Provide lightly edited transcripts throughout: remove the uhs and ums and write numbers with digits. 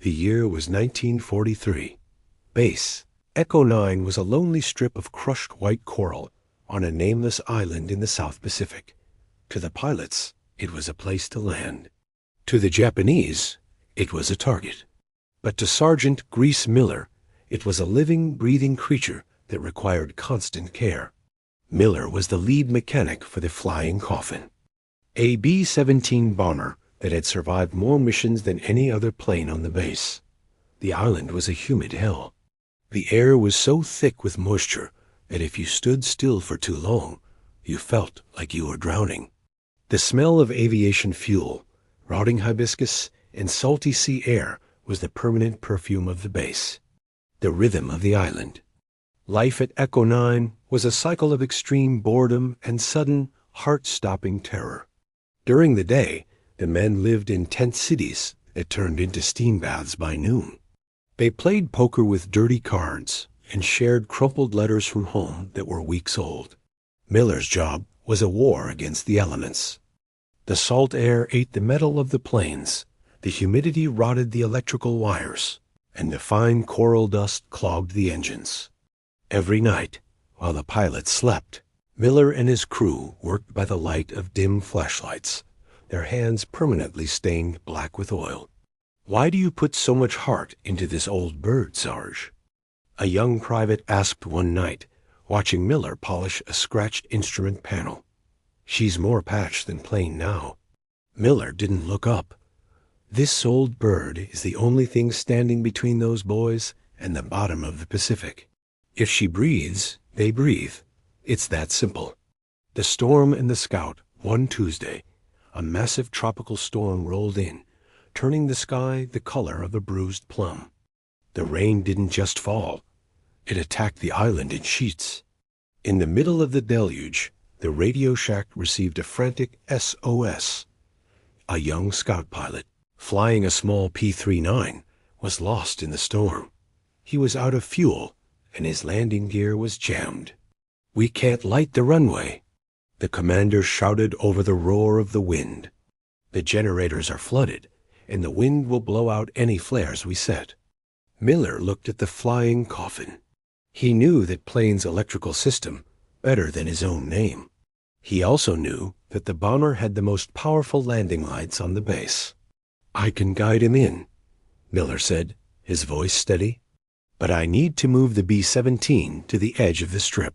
The year was 1943. Base Echo 9 was a lonely strip of crushed white coral on a nameless island in the South Pacific. To the pilots, it was a place to land. To the Japanese, it was a target. But to Sergeant Grease Miller, it was a living, breathing creature that required constant care. Miller was the lead mechanic for the Flying Coffin, a B-17 bomber that had survived more missions than any other plane on the base. The island was a humid hell. The air was so thick with moisture that if you stood still for too long, you felt like you were drowning. The smell of aviation fuel, rotting hibiscus, and salty sea air was the permanent perfume of the base. The rhythm of the island. Life at Echo 9 was a cycle of extreme boredom and sudden, heart-stopping terror. During the day, the men lived in tent cities that turned into steam baths by noon. They played poker with dirty cards and shared crumpled letters from home that were weeks old. Miller's job was a war against the elements. The salt air ate the metal of the planes, the humidity rotted the electrical wires, and the fine coral dust clogged the engines. Every night, while the pilots slept, Miller and his crew worked by the light of dim flashlights, their hands permanently stained black with oil. "Why do you put so much heart into this old bird, Sarge?" a young private asked one night, watching Miller polish a scratched instrument panel. "She's more patched than plain now." Miller didn't look up. "This old bird is the only thing standing between those boys and the bottom of the Pacific. If she breathes, they breathe. It's that simple." The storm and the Scout, one Tuesday, a massive tropical storm rolled in, turning the sky the color of a bruised plum. The rain didn't just fall. It attacked the island in sheets. In the middle of the deluge, the Radio Shack received a frantic SOS. A young scout pilot, flying a small P-39, was lost in the storm. He was out of fuel, and his landing gear was jammed. "We can't light the runway," the commander shouted over the roar of the wind. "The generators are flooded, and the wind will blow out any flares we set." Miller looked at the Flying Coffin. He knew that plane's electrical system better than his own name. He also knew that the bomber had the most powerful landing lights on the base. "I can guide him in," Miller said, his voice steady. "But I need to move the B-17 to the edge of the strip."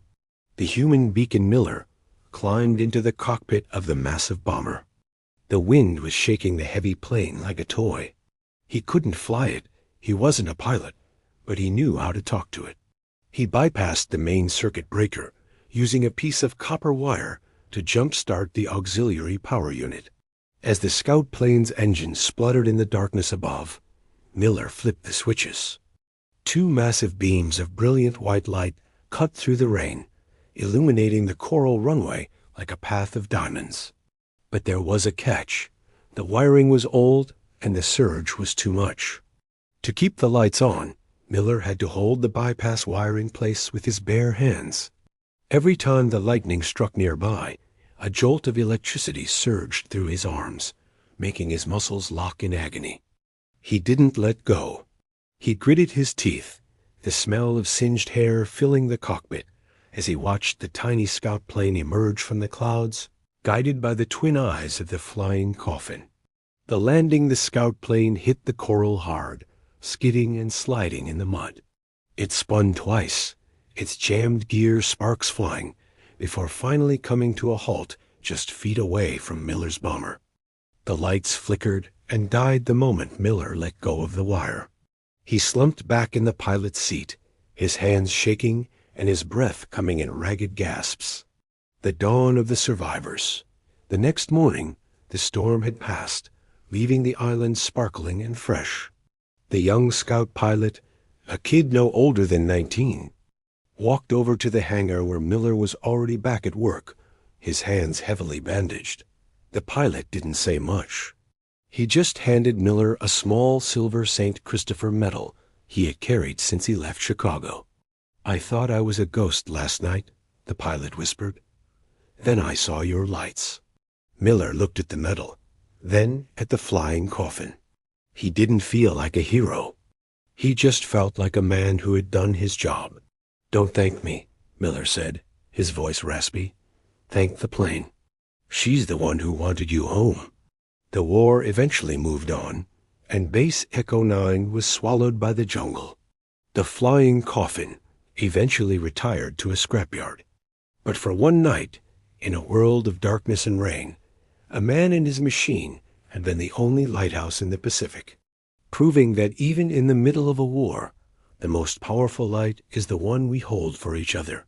The human beacon Miller climbed into the cockpit of the massive bomber. The wind was shaking the heavy plane like a toy. He couldn't fly it, he wasn't a pilot, but he knew how to talk to it. He bypassed the main circuit breaker, using a piece of copper wire to jump-start the auxiliary power unit. As the Scout plane's engine spluttered in the darkness above, Miller flipped the switches. Two massive beams of brilliant white light cut through the rain, illuminating the coral runway like a path of diamonds. But there was a catch. The wiring was old, and the surge was too much. To keep the lights on, Miller had to hold the bypass wire in place with his bare hands. Every time the lightning struck nearby, a jolt of electricity surged through his arms, making his muscles lock in agony. He didn't let go. He gritted his teeth, the smell of singed hair filling the cockpit, as he watched the tiny scout plane emerge from the clouds, guided by the twin eyes of the Flying Coffin. The landing the scout plane hit the coral hard, skidding and sliding in the mud. It spun twice, its jammed gear sparks flying, before finally coming to a halt just feet away from Miller's bomber. The lights flickered and died the moment Miller let go of the wire. He slumped back in the pilot's seat, his hands shaking and his breath coming in ragged gasps. The dawn of the survivors. The next morning, the storm had passed, leaving the island sparkling and fresh. The young scout pilot, a kid no older than 19, walked over to the hangar where Miller was already back at work, his hands heavily bandaged. The pilot didn't say much. He just handed Miller a small silver St. Christopher medal he had carried since he left Chicago. "I thought I was a ghost last night," the pilot whispered. "Then I saw your lights." Miller looked at the medal, then at the Flying Coffin. He didn't feel like a hero. He just felt like a man who had done his job. "Don't thank me," Miller said, his voice raspy. "Thank the plane. She's the one who wanted you home." The war eventually moved on, and Base Echo 9 was swallowed by the jungle. The flying coffin eventually retired to a scrapyard. But for one night, in a world of darkness and rain, a man and his machine had been the only lighthouse in the Pacific, proving that even in the middle of a war, the most powerful light is the one we hold for each other.